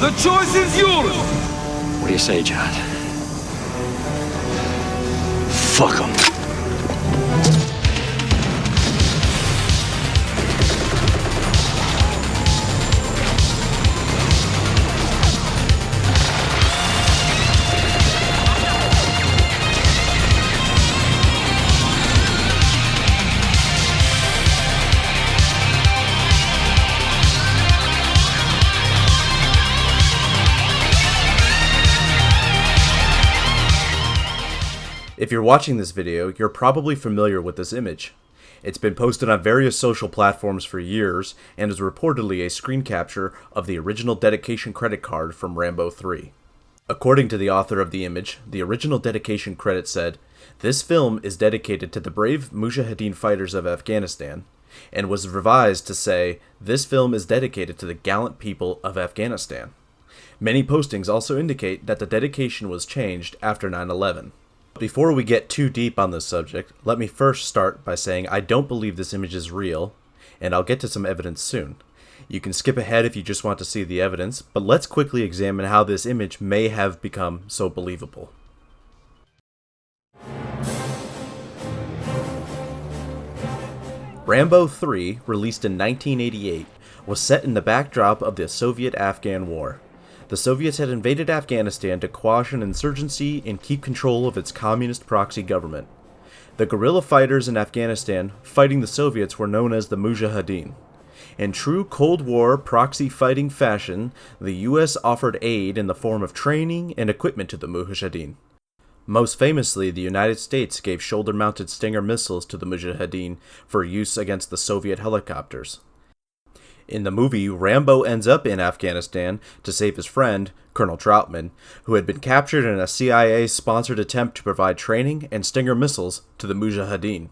The choice is yours! What do you say, John? Fuck 'em. If you're watching this video, you're probably familiar with this image. It's been posted on various social platforms for years and is reportedly a screen capture of the original dedication credit card from Rambo 3. According to the author of the image, the original dedication credit said, "This film is dedicated to the brave mujahideen fighters of Afghanistan," and was revised to say, "This film is dedicated to the gallant people of Afghanistan." Many postings also indicate that the dedication was changed after 9/11. Before we get too deep on this subject, let me first start by saying I don't believe this image is real, and I'll get to some evidence soon. You can skip ahead if you just want to see the evidence, but let's quickly examine how this image may have become so believable. Rambo 3, released in 1988, was set in the backdrop of the Soviet-Afghan War. The Soviets had invaded Afghanistan to quash an insurgency and keep control of its communist proxy government. The guerrilla fighters in Afghanistan fighting the Soviets were known as the mujahideen. In true Cold War proxy fighting fashion, the US offered aid in the form of training and equipment to the mujahideen. Most famously, the United States gave shoulder-mounted Stinger missiles to the mujahideen for use against the Soviet helicopters. In the movie, Rambo ends up in Afghanistan to save his friend, Colonel Troutman, who had been captured in a CIA-sponsored attempt to provide training and Stinger missiles to the mujahideen.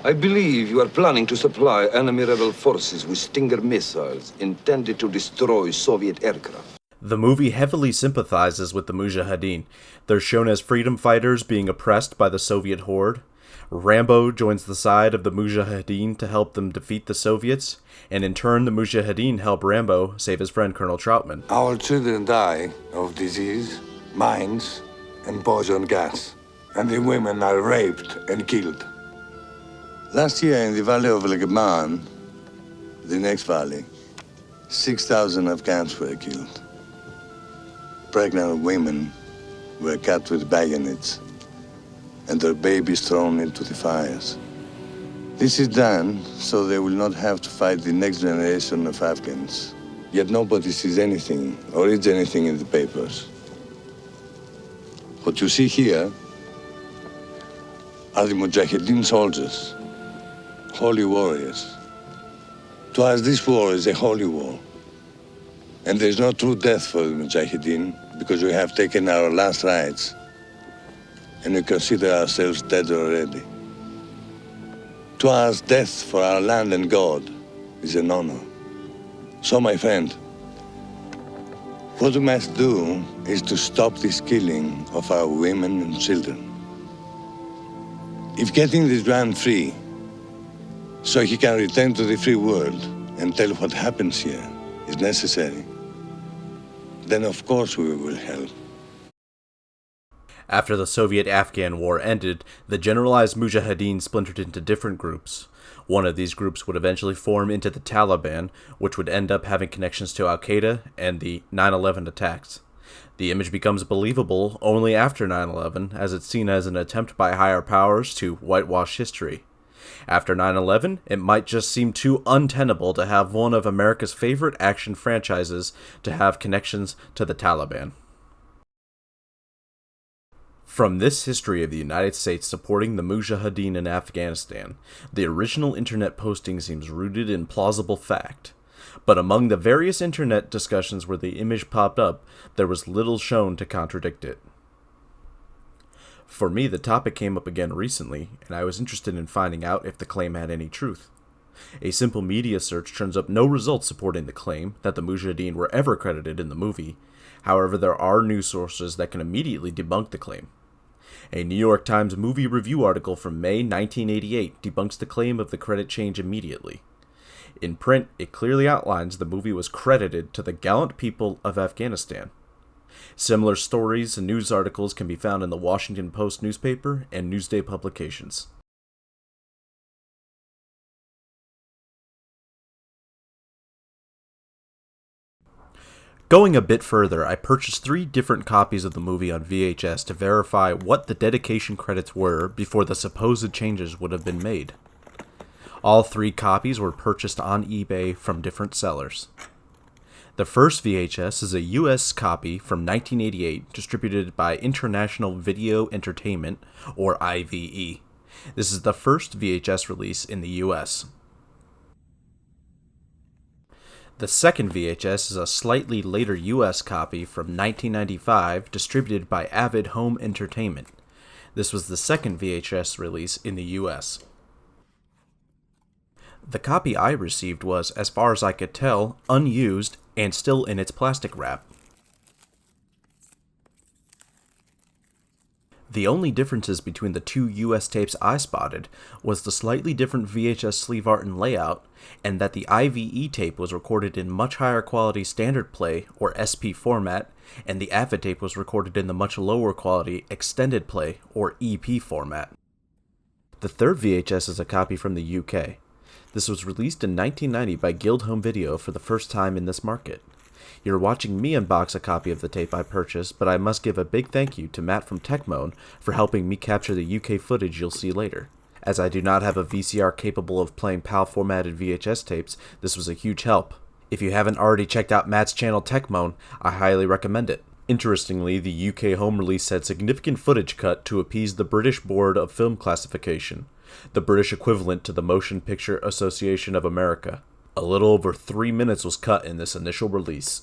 I believe you are planning to supply enemy rebel forces with Stinger missiles intended to destroy Soviet aircraft. The movie heavily sympathizes with the mujahideen. They're shown as freedom fighters being oppressed by the Soviet horde. Rambo joins the side of the mujahideen to help them defeat the Soviets, and in turn the mujahideen help Rambo save his friend Colonel Troutman. Our children die of disease, mines, and poison gas, and the women are raped and killed. Last year in the valley of Legaman, the next valley, 6,000 Afghans were killed. Pregnant women were cut with bayonets and their babies thrown into the fires. This is done so they will not have to fight the next generation of Afghans. Yet nobody sees anything or reads anything in the papers. What you see here are the mujahideen soldiers, holy warriors. To us, this war is a holy war. And there's no true death for the mujahideen because we have taken our last rights and we consider ourselves dead already. To us, death for our land and God is an honor. So, my friend, what we must do is to stop this killing of our women and children. If getting this man free, so he can return to the free world and tell what happens here is necessary, then of course we will help. After the Soviet-Afghan War ended, the generalized mujahideen splintered into different groups. One of these groups would eventually form into the Taliban, which would end up having connections to Al-Qaeda and the 9/11 attacks. The image becomes believable only after 9/11, as it's seen as an attempt by higher powers to whitewash history. After 9/11, it might just seem too untenable to have one of America's favorite action franchises to have connections to the Taliban. From this history of the United States supporting the mujahideen in Afghanistan, the original internet posting seems rooted in plausible fact. But among the various internet discussions where the image popped up, there was little shown to contradict it. For me, the topic came up again recently, and I was interested in finding out if the claim had any truth. A simple media search turns up no results supporting the claim that the mujahideen were ever credited in the movie. However, there are news sources that can immediately debunk the claim. A New York Times movie review article from May 1988 debunks the claim of the credit change immediately. In print, it clearly outlines the movie was credited to the gallant people of Afghanistan. Similar stories and news articles can be found in the Washington Post newspaper and Newsday publications. Going a bit further, I purchased 3 different copies of the movie on VHS to verify what the dedication credits were before the supposed changes would have been made. All 3 copies were purchased on eBay from different sellers. The first VHS is a US copy from 1988 distributed by International Video Entertainment, or IVE. This is the first VHS release in the US. The second VHS is a slightly later US copy from 1995 distributed by Avid Home Entertainment. This was the second VHS release in the US. The copy I received was, as far as I could tell, unused and still in its plastic wrap. The only differences between the 2 US tapes I spotted was the slightly different VHS sleeve art and layout, and that the IVE tape was recorded in much higher quality standard play or SP format, and the Avid tape was recorded in the much lower quality extended play or EP format. The third VHS is a copy from the UK. This was released in 1990 by Guild Home Video for the first time in this market. You're watching me unbox a copy of the tape I purchased, but I must give a big thank you to Matt from Techmoan for helping me capture the UK footage you'll see later. As I do not have a VCR capable of playing PAL formatted VHS tapes, this was a huge help. If you haven't already checked out Matt's channel Techmoan, I highly recommend it. Interestingly, the UK home release had significant footage cut to appease the British Board of Film Classification, the British equivalent to the Motion Picture Association of America. A little over 3 minutes was cut in this initial release.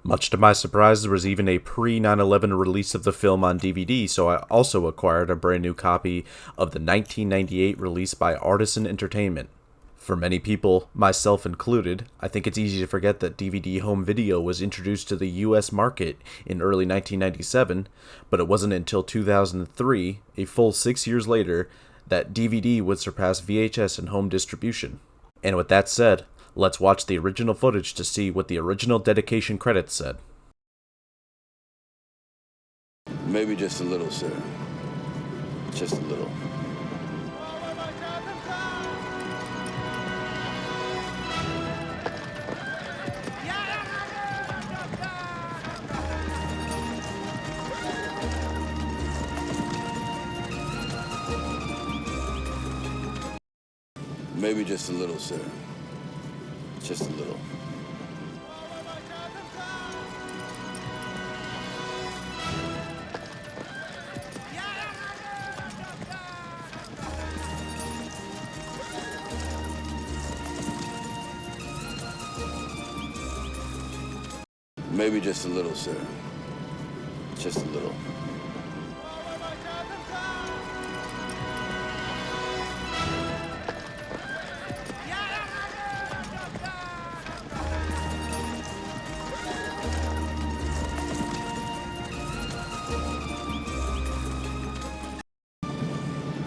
Much to my surprise, there was even a pre-9/11 release of the film on DVD, so I also acquired a brand new copy of the 1998 release by Artisan Entertainment. For many people, myself included, I think it's easy to forget that DVD home video was introduced to the US market in early 1997, but it wasn't until 2003, a full 6 years later, that DVD would surpass VHS in home distribution. And with that said, let's watch the original footage to see what the original dedication credits said. Maybe just a little, sir. Just a little. Maybe just a little, sir. Just a little. Maybe just a little, sir. Just a little.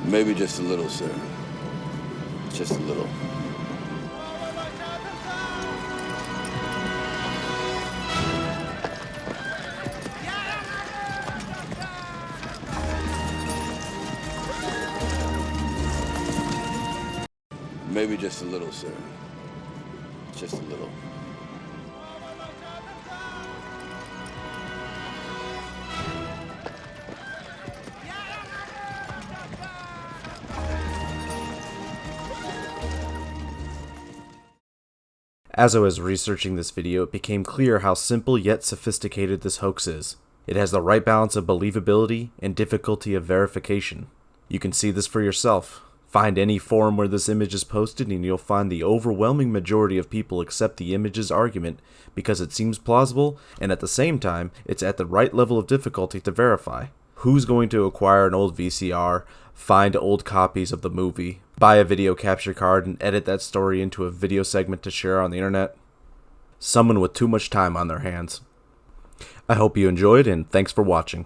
Maybe just a little, sir. Just a little. Maybe just a little, sir. Just a little. As I was researching this video, it became clear how simple yet sophisticated this hoax is. It has the right balance of believability and difficulty of verification. You can see this for yourself. Find any forum where this image is posted and you'll find the overwhelming majority of people accept the image's argument because it seems plausible and at the same time it's at the right level of difficulty to verify. Who's going to acquire an old VCR, find old copies of the movie, buy a video capture card and edit that story into a video segment to share on the internet? Someone with too much time on their hands. I hope you enjoyed and thanks for watching.